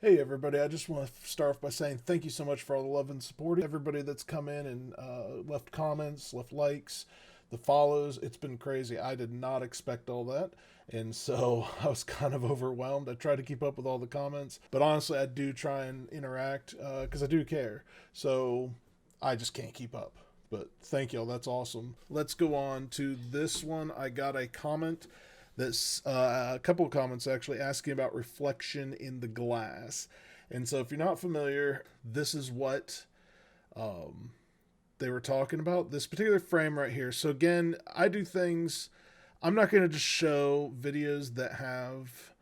Hey everybody, I just want to start off by saying thank you so much for all the love and support. Everybody that's come in and left comments, left likes, the follows. It's been crazy. I did not expect all that. And so I was kind of overwhelmed. I try to keep up with all the comments. But honestly, I do try and interact because I do care. So I just can't keep up. But thank y'all. That's awesome. Let's go on to this one. I got a comment that's a couple of comments actually asking about reflection in the glass. And so if you're not familiar, this is what they were talking about, this particular frame right here. So again, I do things, I'm not going to just show videos that have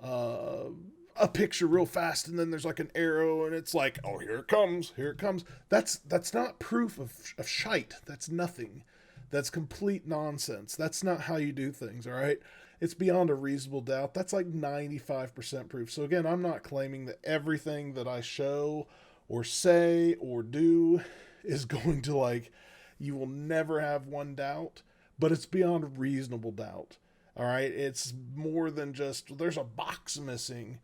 a picture real fast and then there's like an arrow and it's like, oh, here it comes, here it comes. That's not proof of shite. That's nothing. That's complete nonsense. That's not how you do things, all right? It's beyond a reasonable doubt. That's like 95% proof. So again, I'm not claiming that everything that I show or say or do is going to, like, you will never have one doubt, but it's beyond reasonable doubt. All right? It's more than just there's a box missing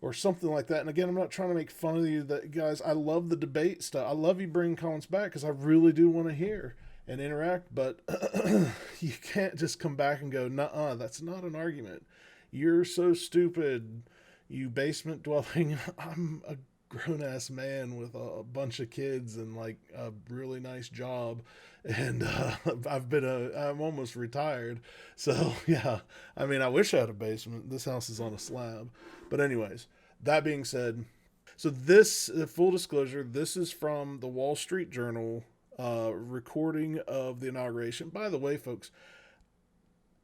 or something like that. And again, I'm not trying to make fun of you, that guys. I love the debate stuff. I love you bringing comments back because I really do want to hear and interact, but you can't just come back and go, nuh-uh, that's not an argument. You're so stupid, you basement dwelling. I'm a grown-ass man with a bunch of kids and like a really nice job, and I'm almost retired. So yeah, I mean, I wish I had a basement. This house is on a slab. But anyways, that being said, so this, full disclosure, this is from the Wall Street Journal recording of the inauguration. By the way, folks,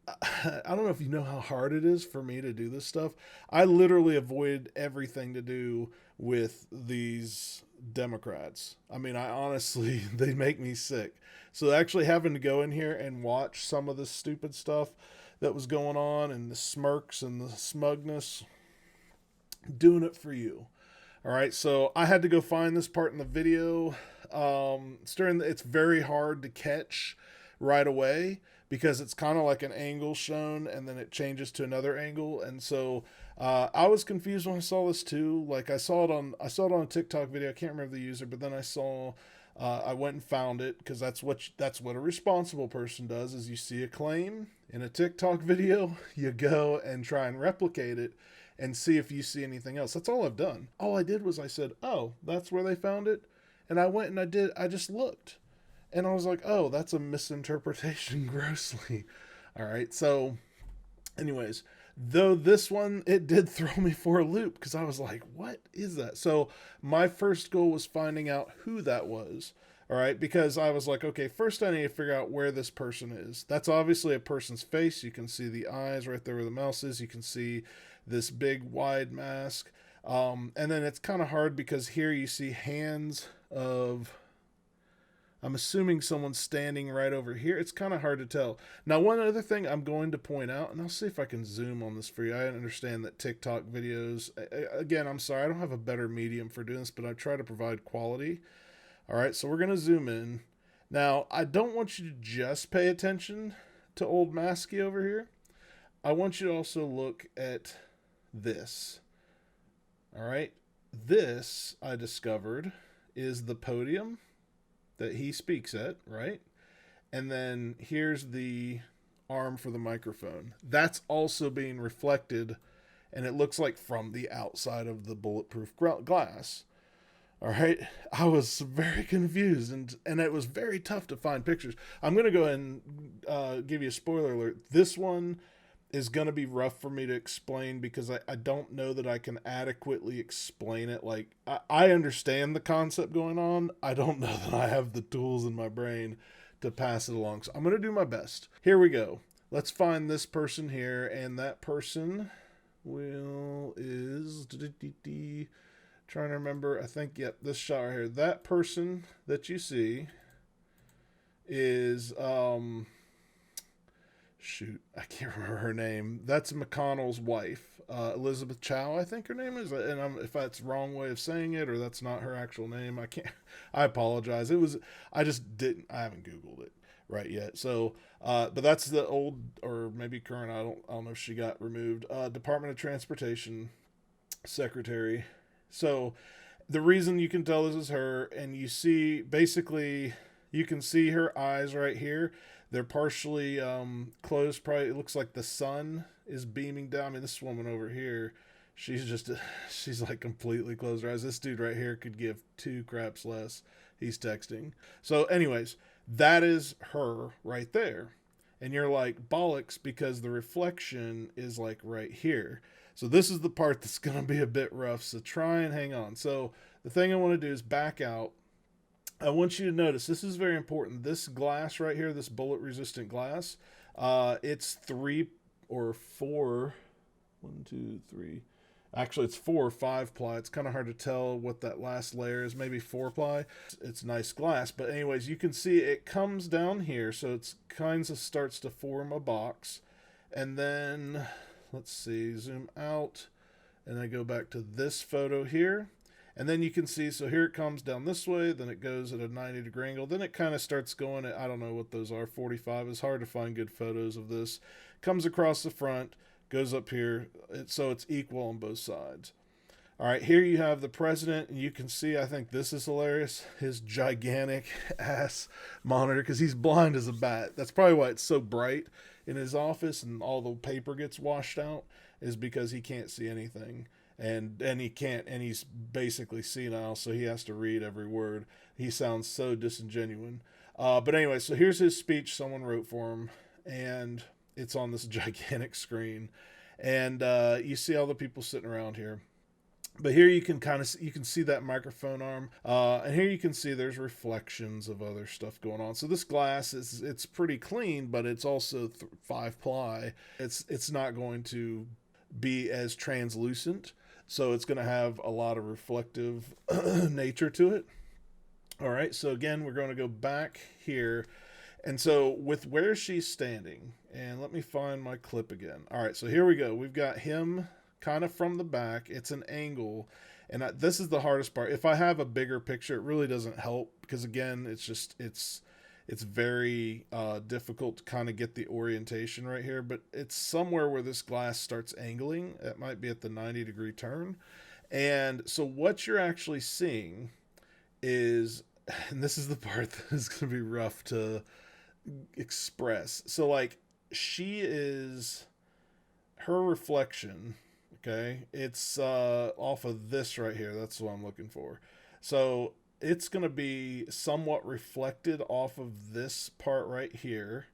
I don't know if you know how hard it is for me to do this stuff. I literally avoid everything to do with these Democrats. I mean, I honestly, they make me sick. So actually having to go in here and watch some of this stupid stuff that was going on and the smirks and the smugness, doing it for you. All right, so I had to go find this part in the video. It's very hard to catch right away because it's kind of like an angle shown and then it changes to another angle, and so I was confused when I saw this too. Like I saw it on a TikTok video. I can't remember the user, but then I went and found it because that's what a responsible person does. Is you see a claim in a TikTok video, you go and try and replicate it and see if you see anything else. That's all I've done. All I did was I said, oh, that's where they found it. And I went and I just looked. And I was like, oh, that's a misinterpretation grossly. All right. So, anyways, though this one, it did throw me for a loop because I was like, what is that? So, my first goal was finding out who that was. All right. Because I was like, okay, first I need to figure out where this person is. That's obviously a person's face. You can see the eyes right there where the mouse is. You can see this big wide mask. And then it's kind of hard because here you see hands of, I'm assuming someone's standing right over here. It's kind of hard to tell. Now, one other thing I'm going to point out, and I'll see if I can zoom on this for you. I understand that TikTok videos, again, I'm sorry, I don't have a better medium for doing this, but I try to provide quality. All right, so we're going to zoom in. Now, I don't want you to just pay attention to old Masky over here. I want you to also look at this. All right, this I discovered is the podium that he speaks at, right? And then here's the arm for the microphone. That's also being reflected, and it looks like from the outside of the bulletproof glass. All right, I was very confused, and it was very tough to find pictures. I'm going to go ahead and give you a spoiler alert. This one is going to be rough for me to explain because I don't know that I can adequately explain it. Like, I understand the concept going on. I don't know that I have the tools in my brain to pass it along. So I'm going to do my best. Here we go. Let's find this person here, and that person is trying to remember. I think, yep, this shot right here. That person that you see is shoot, I can't remember her name. That's McConnell's wife, Elizabeth Chow, I think her name is. And if that's the wrong way of saying it or that's not her actual name, I can't. I apologize. I just didn't. I haven't Googled it right yet. So, but that's the old or maybe current. I don't know if she got removed. Department of Transportation secretary. So the reason you can tell this is her, and you see basically you can see her eyes right here. They're partially closed. Probably it looks like the sun is beaming down. I mean, this woman over here, she's just she's like completely closed her eyes. This dude right here could give two craps less. He's texting. So, anyways, that is her right there. And you're like, bollocks, because the reflection is like right here. So this is the part that's going to be a bit rough. So try and hang on. So the thing I want to do is back out. I want you to notice, this is very important. This glass right here, this bullet resistant glass, it's 3 or 4, 1, 2, 3. Actually, it's 4 or 5 ply. It's kind of hard to tell what that last layer is. Maybe 4 ply. It's nice glass. But anyways, you can see it comes down here. So it's kind of starts to form a box. And then, let's see, zoom out. And I go back to this photo here. And then you can see, so here it comes down this way, then it goes at a 90-degree angle, then it kind of starts going at, I don't know what those are, 45. It's hard to find good photos of this. Comes across the front, goes up here, so it's equal on both sides. All right, here you have the president, and you can see, I think this is hilarious, his gigantic ass monitor, because he's blind as a bat. That's probably why it's so bright in his office and all the paper gets washed out, is because he can't see anything. And he can't, and he's basically senile, so he has to read every word. He sounds so disingenuous. But anyway, so here's his speech someone wrote for him, and it's on this gigantic screen. And you see all the people sitting around here. But here you can you can see that microphone arm, and here you can see there's reflections of other stuff going on. So this glass it's pretty clean, but it's also 5 ply. It's not going to be as translucent. So it's going to have a lot of reflective nature to it. All right, so again, we're going to go back here. And so with where she's standing, and let me find my clip again. All right, so here we go. We've got him kind of from the back. It's an angle. And this is the hardest part. If I have a bigger picture, it really doesn't help because, again, it's very difficult to kind of get the orientation right here, but it's somewhere where this glass starts angling. It might be at the 90-degree turn. And so what you're actually seeing is, and this is the part that is going to be rough to express. So like her reflection, okay, it's off of this right here. That's what I'm looking for. So it's going to be somewhat reflected off of this part right here,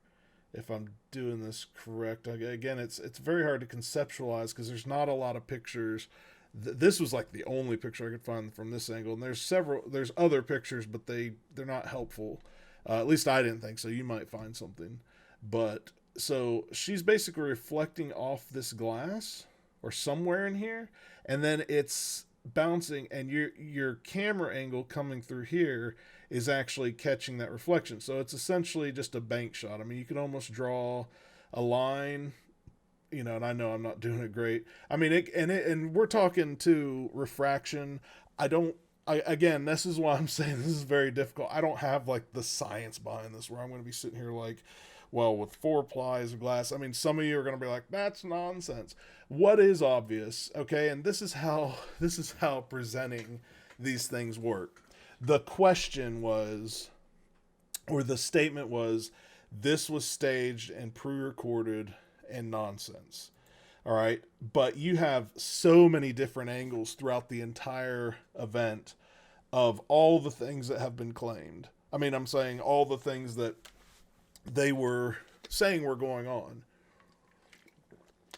if I'm doing this correct. Again, it's very hard to conceptualize because there's not a lot of pictures. This was like the only picture I could find from this angle, and there's other pictures, but they're not helpful. At least I didn't think so. You might find something. But so she's basically reflecting off this glass or somewhere in here, and then it's bouncing, and your camera angle coming through here is actually catching that reflection. So it's essentially just a bank shot. I mean, you can almost draw a line, and I know I'm not doing it great. I mean, and we're talking to refraction. Again, this is why I'm saying this is very difficult. I don't have like the science behind this where I'm going to be sitting here like, well, with 4 plies of glass. I mean, some of you are going to be like, that's nonsense. What is obvious, okay? And this is how presenting these things work. The question was, or the statement was, this was staged and pre-recorded and nonsense. All right, but you have so many different angles throughout the entire event of all the things that have been claimed. I mean, I'm saying all the things that they were saying were going on.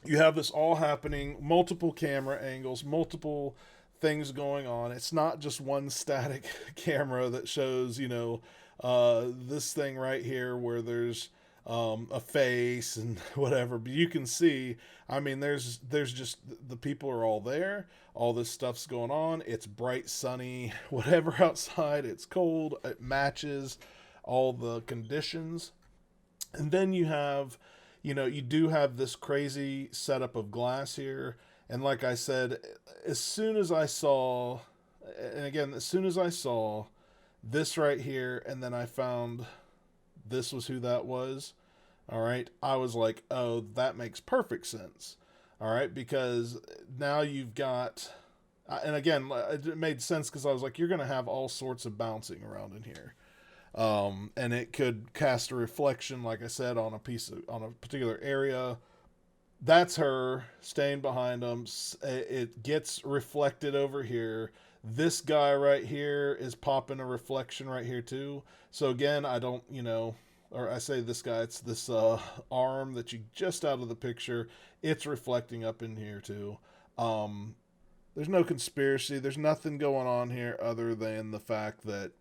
You have this all happening, multiple camera angles, multiple things going on. It's not just one static camera that shows, this thing right here where there's a face and whatever. But you can see, I mean, there's just, the people are all there. All this stuff's going on. It's bright, sunny, whatever outside. It's cold. It matches all the conditions. And then you have, you do have this crazy setup of glass here. And like I said, as soon as I saw this right here, and then I found this was who that was, all right, I was like, oh, that makes perfect sense. All right, because now you've got, and again, it made sense because I was like, you're going to have all sorts of bouncing around in here. And it could cast a reflection, like I said, on on a particular area. That's her staying behind them. It gets reflected over here. This guy right here is popping a reflection right here too. So again, I don't, or I say this guy, it's this arm that you just out of the picture. It's reflecting up in here too. Um, there's no conspiracy. There's nothing going on here other than the fact that,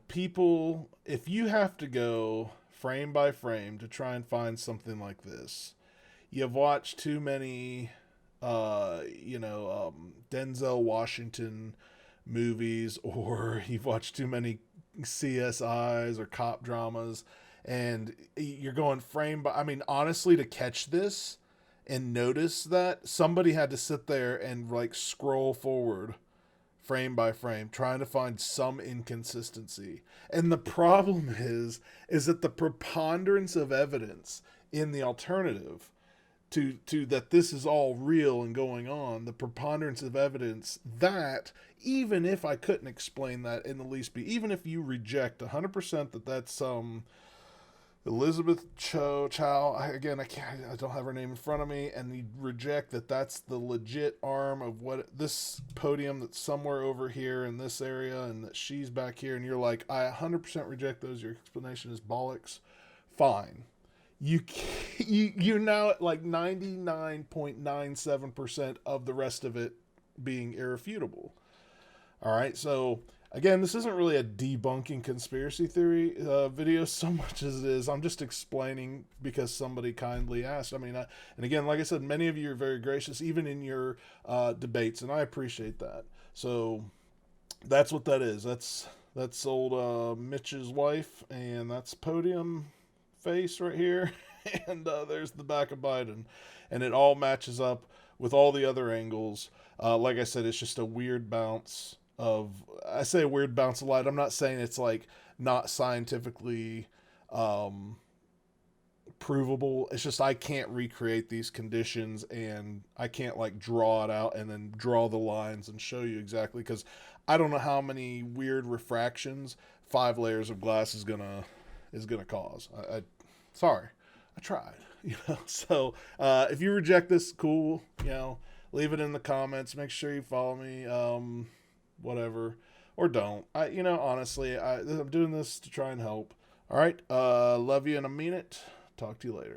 people, if you have to go frame by frame to try and find something like this, you've watched too many, Denzel Washington movies, or you've watched too many CSIs or cop dramas, and you're going frame by. I mean, honestly, to catch this and notice that, somebody had to sit there and like scroll forward frame by frame trying to find some inconsistency. And the problem is that the preponderance of evidence in the alternative to that this is all real and going on, the preponderance of evidence that, even if I couldn't explain that in the least bit, even if you reject 100% that that's Elizabeth Chow, I don't have her name in front of me, and you reject that that's the legit arm of what this podium that's somewhere over here in this area, and that she's back here, and you're like, I 100% reject those, your explanation is bollocks, fine. You're now at like 99.97% of the rest of it being irrefutable. All right, so again, this isn't really a debunking conspiracy theory video so much as it is I'm just explaining because somebody kindly asked. I mean, and again, like I said, many of you are very gracious, even in your debates, and I appreciate that. So that's what that is. That's old Mitch's wife, and that's podium face right here, and there's the back of Biden, and it all matches up with all the other angles. Like I said, it's just a weird bounce of, I say a weird bounce of light. I'm not saying it's like not scientifically provable. It's just I can't recreate these conditions, and I can't like draw it out and then draw the lines and show you exactly, because I don't know how many weird refractions 5 layers of glass is gonna cause. I sorry, I tried. So if you reject this, cool. Leave it in the comments. Make sure you follow me. Whatever, or don't. Honestly, I'm doing this to try and help. All right. Love you and I mean it. Talk to you later.